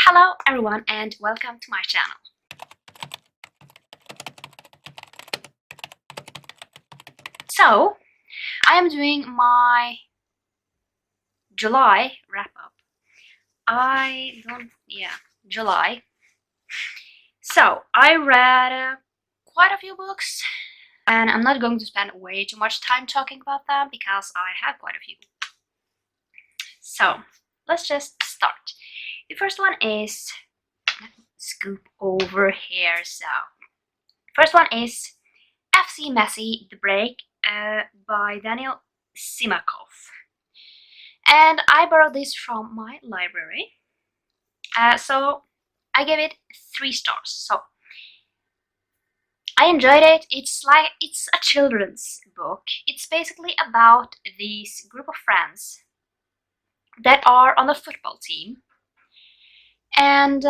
Hello everyone and welcome to my channel. So, I am doing my July wrap-up. July. So, I read quite a few books and I'm not going to spend way too much time talking about them because I have quite a few. So, let's just start. The first one is, let me scoop over here. So, first one is FC Messi The Break by Daniel Simakov. And I borrowed this from my library. So I gave it 3 stars. So I enjoyed it. It's a children's book. It's basically about this group of friends that are on a football team. And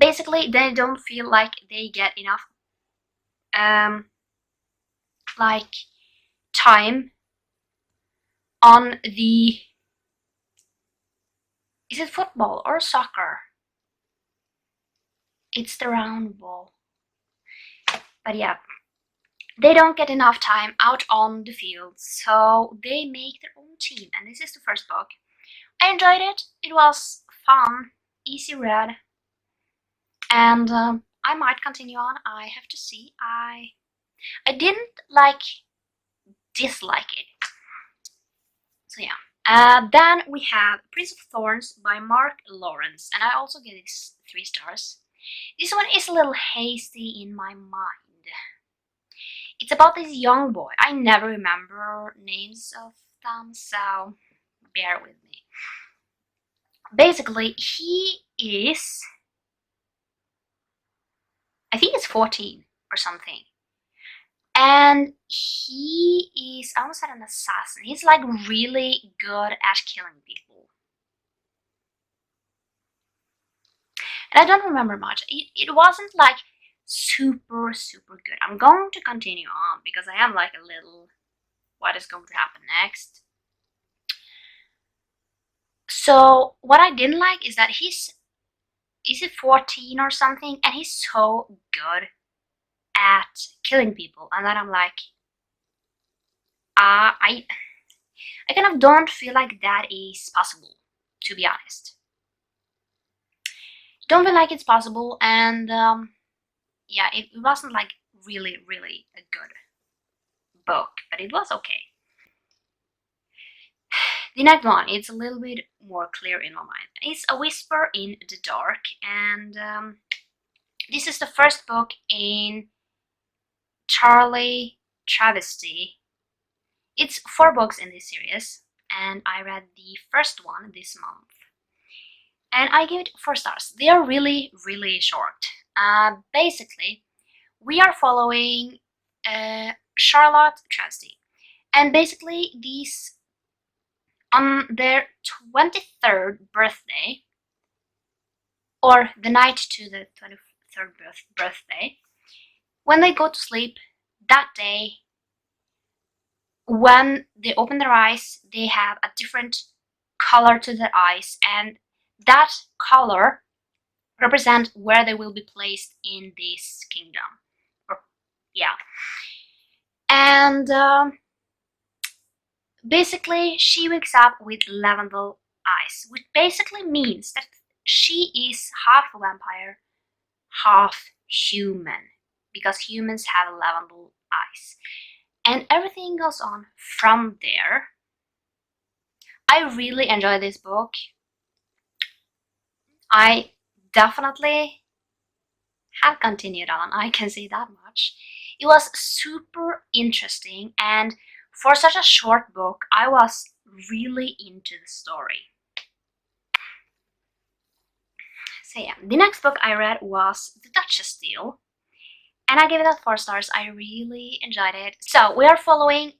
basically they don't feel like they get enough time on the, is it football or soccer? It's the round ball. But yeah, they don't get enough time out on the field, so they make their own team, and this is the first book. I enjoyed it. It was fun, easy read, and I might continue on. I have to see. I didn't dislike it. So yeah. Then we have Prince of Thorns by Mark Lawrence, and I also gave it 3 stars. This one is a little hasty in my mind. It's about this young boy. I never remember names of them, so bear with me. Basically, he is, I think it's 14 or something. And he is, I almost said an assassin. He's like really good at killing people. And I don't remember much. It wasn't like super good. I'm going to continue on because I am like a little, what is going to happen next? So what I didn't like is that is it 14 or something, and he's so good at killing people, and then I'm like, I kind of don't feel like that is possible, to be honest. Don't feel like it's possible, and yeah, it wasn't like really a good book, but it was okay. The next one, it's a little bit more clear in my mind. It's A Whisper in the Dark, and this is the first book in Charlie Travesty. It's 4 books in this series, and I read the first one this month. And I give it 4 stars. They are really short. Basically, we are following Charlotte Travesty, and basically these, on their 23rd birthday, or the night to the 23rd birthday, when they go to sleep that day, when they open their eyes, they have a different color to their eyes, and that color represents where they will be placed in this kingdom. Yeah. And basically she wakes up with lavender eyes, which basically means that she is half vampire, half human, because humans have lavender eyes. And everything goes on from there. I really enjoy this book. I definitely have continued on, I can say that much. It was super interesting, and for such a short book, I was really into the story. So yeah, the next book I read was The Duchess Deal, and I gave it 4 stars. I really enjoyed it. So we are following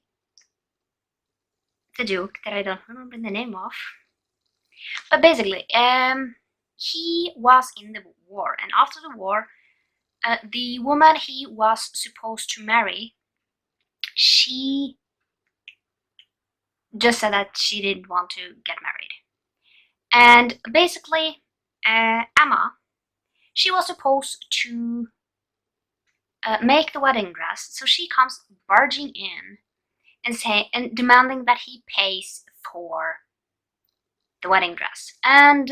the Duke, that I don't remember the name of, but basically, he was in the war, and after the war, the woman he was supposed to marry, she just said that she didn't want to get married. And basically, Emma, she was supposed to make the wedding dress, so she comes barging in and demanding that he pays for the wedding dress. And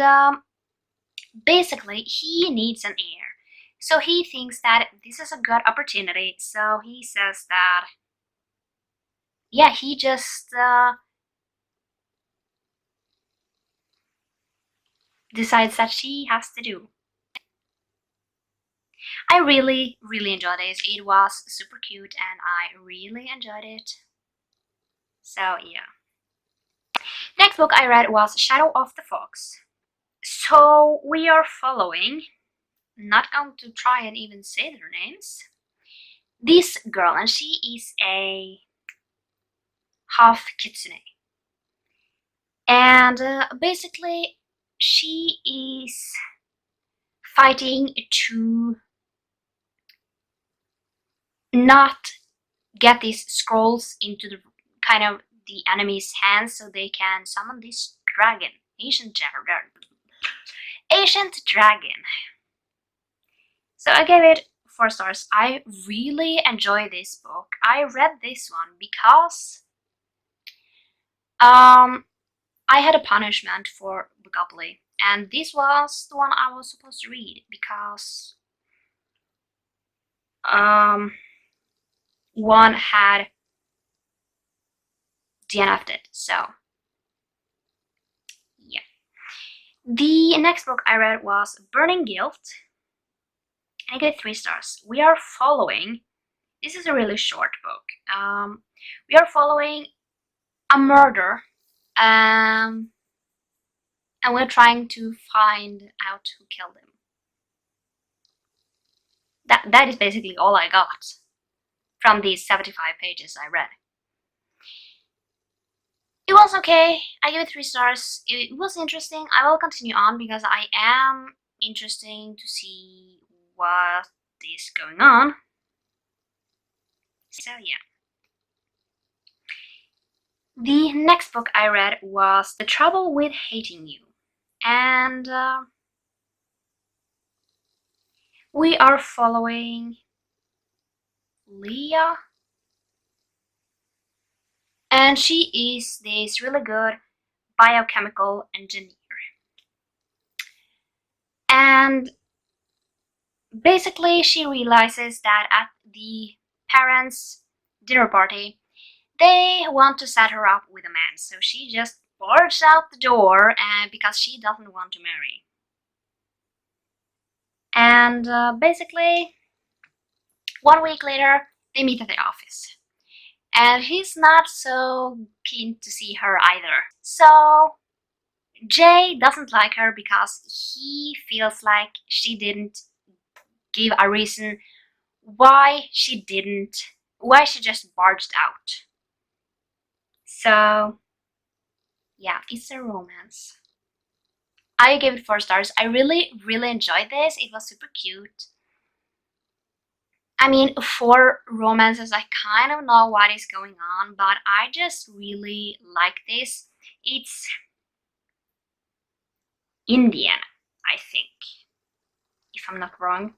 basically, he needs an heir. So he thinks that this is a good opportunity. So he says that, yeah, he just decides that she has to do. I really, really enjoyed this. It was super cute and I really enjoyed it. So yeah. Next book I read was Shadow of the Fox. So we are following, not going to try and even say their names, this girl, and she is a half kitsune. And basically she is fighting to not get these scrolls into the kind of the enemy's hands so they can summon this dragon, ancient dragon. So I gave it 4 stars. I really enjoy this book. I read this one because I had a punishment for Bugably, and this was the one I was supposed to read because one had DNF'd it, so yeah. The next book I read was Burning Guilt, and I gave it 3 stars. We are following, this is a really short book, we are following a murder, and we're trying to find out who killed him. That is basically all I got from these 75 pages I read. It was okay. I give it 3 stars. It was interesting. I will continue on because I am interested to see what is going on. So yeah. The next book I read was The Trouble with Hating You. And we are following Leah. And she is this really good biochemical engineer. And basically she realizes that at the parents' dinner party, they want to set her up with a man, so she just barges out the door because she doesn't want to marry. And basically, 1 week later, they meet at the office. And he's not so keen to see her either. So Jay doesn't like her because he feels like she didn't give a reason why she just barged out. So yeah, it's a romance. I gave it 4 stars. I really, really enjoyed this. It was super cute. I mean, for romances, I kind of know what is going on, but I just really like this. It's Indian, I think, if I'm not wrong.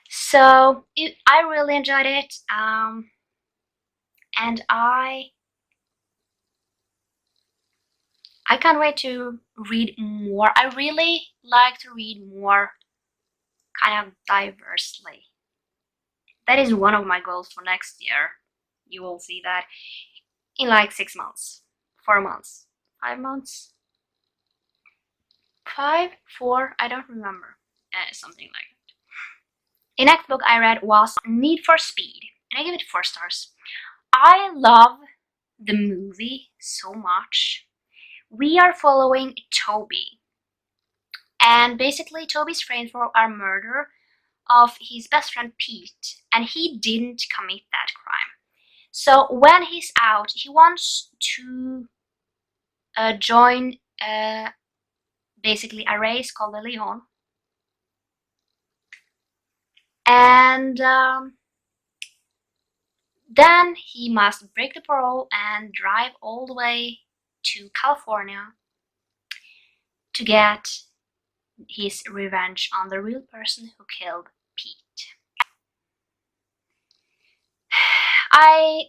So I really enjoyed it, and I can't wait to read more. I really like to read more kind of diversely. That is one of my goals for next year. You will see that in like 6 months, 4 months, 5 months, 5, 4, I don't remember, something like that. The next book I read was Need for Speed, and I give it 4 stars. I love the movie so much. We are following Toby, and basically Toby's framed for a murder of his best friend Pete, and he didn't commit that crime. So when he's out, he wants to join basically a race called the Leon, and Then he must break the parole and drive all the way to California to get his revenge on the real person who killed Pete. I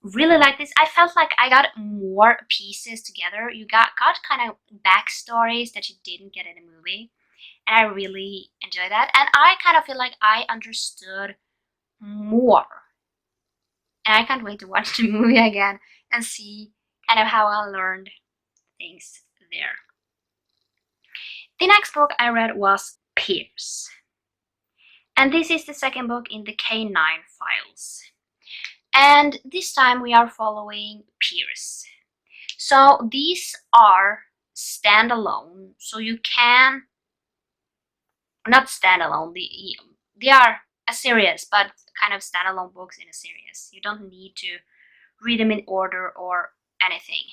really like this. I felt like I got more pieces together. You got kind of backstories that you didn't get in the movie, and I really enjoyed that. And I kind of feel like I understood more, and I can't wait to watch the movie again and see kind of how I learned things there. The next book I read was Pierce, and this is the second book in the K9 files. And this time we are following Pierce. So these are standalone, so you can not standalone. They are a series, but kind of standalone books in a series. You don't need to read them in order or anything.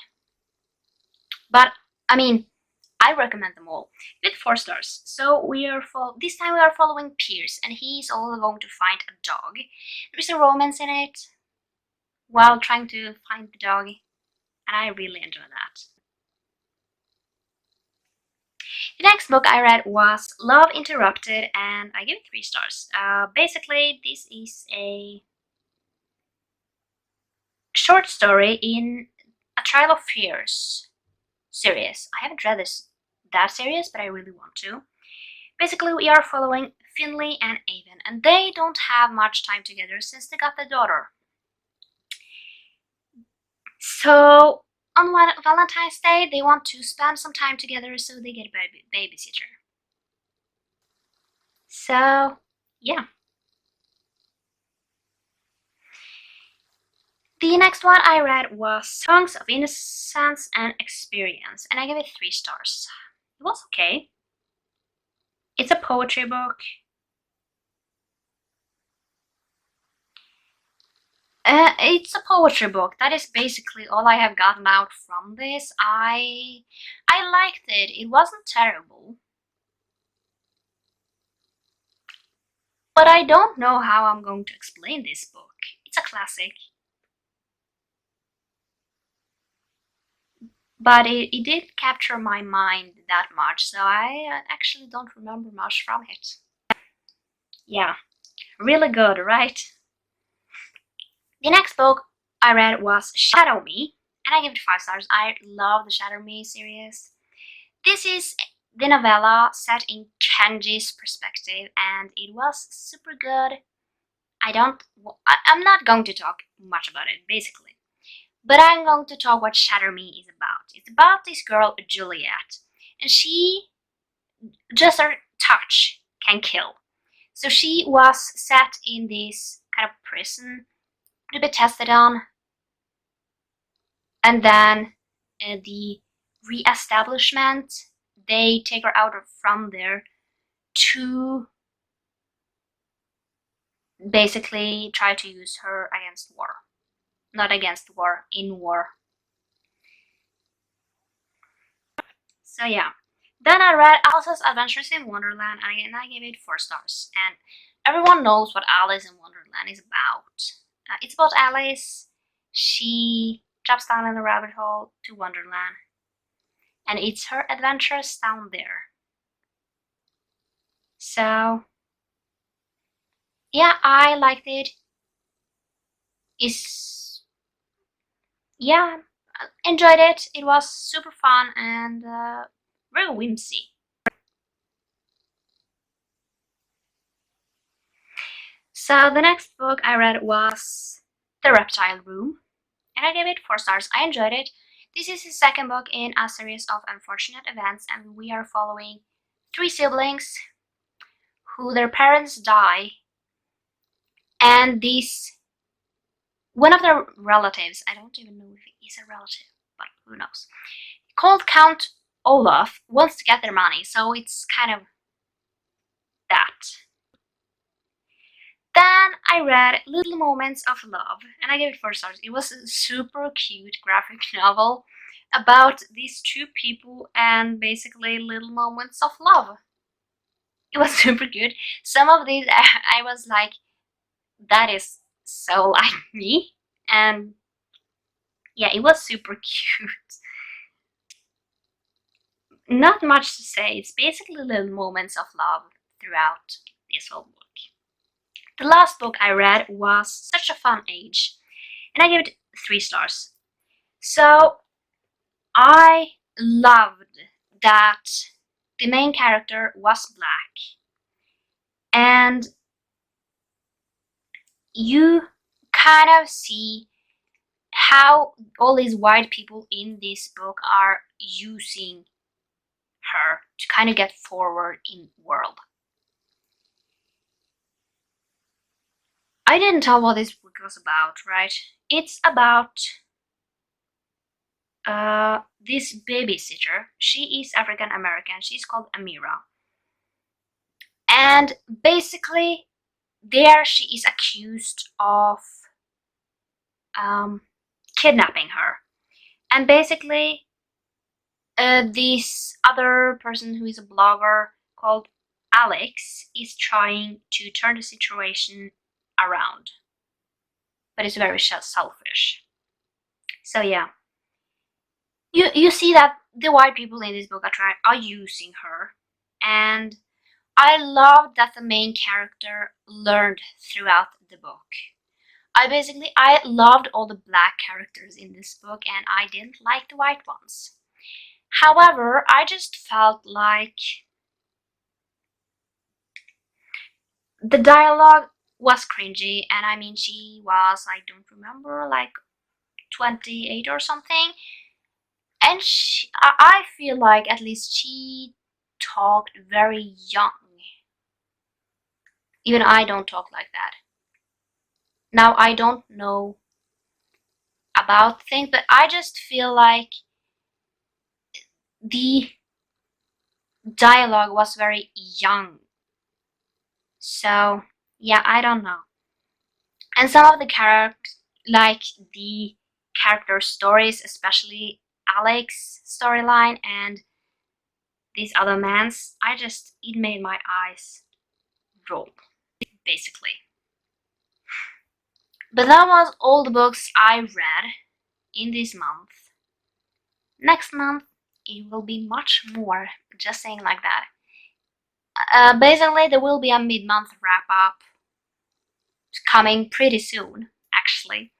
But I mean, I recommend them all with 4 stars. So this time we are following Pierce, and he's all going to find a dog. There is a romance in it while trying to find the dog, and I really enjoy that. The next book I read was Love Interrupted, and I give it 3 stars. Basically, this is a short story in a Trial of Fears series. I haven't read that series, but I really want to. Basically, we are following Finley and Avon, and they don't have much time together since they got the daughter. So on Valentine's Day, they want to spend some time together, so they get a babysitter. So yeah. The next one I read was Songs of Innocence and Experience, and I gave it 3 stars. It was okay. It's a poetry book. It's a poetry book. That is basically all I have gotten out from this. I liked it. It wasn't terrible. But I don't know how I'm going to explain this book. It's a classic. But it did capture my mind that much, so I actually don't remember much from it. Yeah, really good, right? The next book I read was Shadow Me, and I give it 5 stars. I love the Shadow Me series. This is the novella set in Kenji's perspective, and it was super good. I'm not going to talk much about it, basically. But I'm going to talk what Shatter Me is about. It's about this girl, Juliet, and just her touch can kill. So she was set in this kind of prison to be tested on, and then the re-establishment, they take her out from there to basically try to use her against war. Not against war, in war. So yeah. Then I read Alice's Adventures in Wonderland, and I gave it 4 stars. And everyone knows what Alice in Wonderland is about. It's about Alice. She drops down in a rabbit hole to Wonderland, and it's her adventures down there. So yeah, I liked it. Yeah, enjoyed it. It was super fun and very whimsy. So the next book I read was The Reptile Room, and I gave it 4 stars. I enjoyed it. This is the second book in a series of unfortunate events, and we are following 3 siblings who their parents die, and one of their relatives, I don't even know if he is a relative, but who knows, called Count Olaf, wants to get their money, so it's kind of that. Then I read Little Moments of Love, and I gave it 4 stars. It was a super cute graphic novel about these 2 people and basically little moments of love. It was super good. Some of these I was like, that is so like me. And yeah, it was super cute. Not much to say, it's basically little moments of love throughout this whole book. The last book I read was Such a Fun Age, and I gave it 3 stars. So I loved that the main character was black, and you kind of see how all these white people in this book are using her to kind of get forward in world. I didn't tell what this book was about, right? It's about this babysitter. She is African American. She's called Amira. And basically, there she is accused of kidnapping her. And basically, this other person who is a blogger called Alex is trying to turn the situation around. But it's very selfish. So yeah. You see that the white people in this book are using her, and I love that the main character learned throughout the book. I loved all the black characters in this book, and I didn't like the white ones. However, I just felt like the dialogue was cringy, and I mean she was, I don't remember, like 28 or something. And I feel like at least she talked very young. Even I don't talk like that. Now, I don't know about things, but I just feel like the dialogue was very young. So, yeah, I don't know. And some of the characters, like the character stories, especially Alex's storyline and these other man's, it made my eyes roll, basically. But that was all the books I read in this month. Next month, it will be much more, just saying like that. Basically, there will be a mid-month wrap-up coming pretty soon, actually.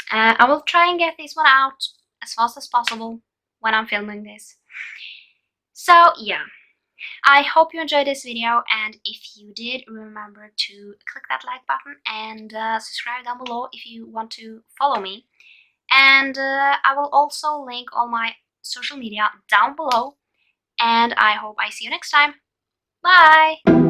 I will try and get this one out as fast as possible when I'm filming this. So, yeah. I hope you enjoyed this video, and if you did, remember to click that like button and subscribe down below if you want to follow me. And I will also link all my social media down below, and I hope I see you next time. Bye!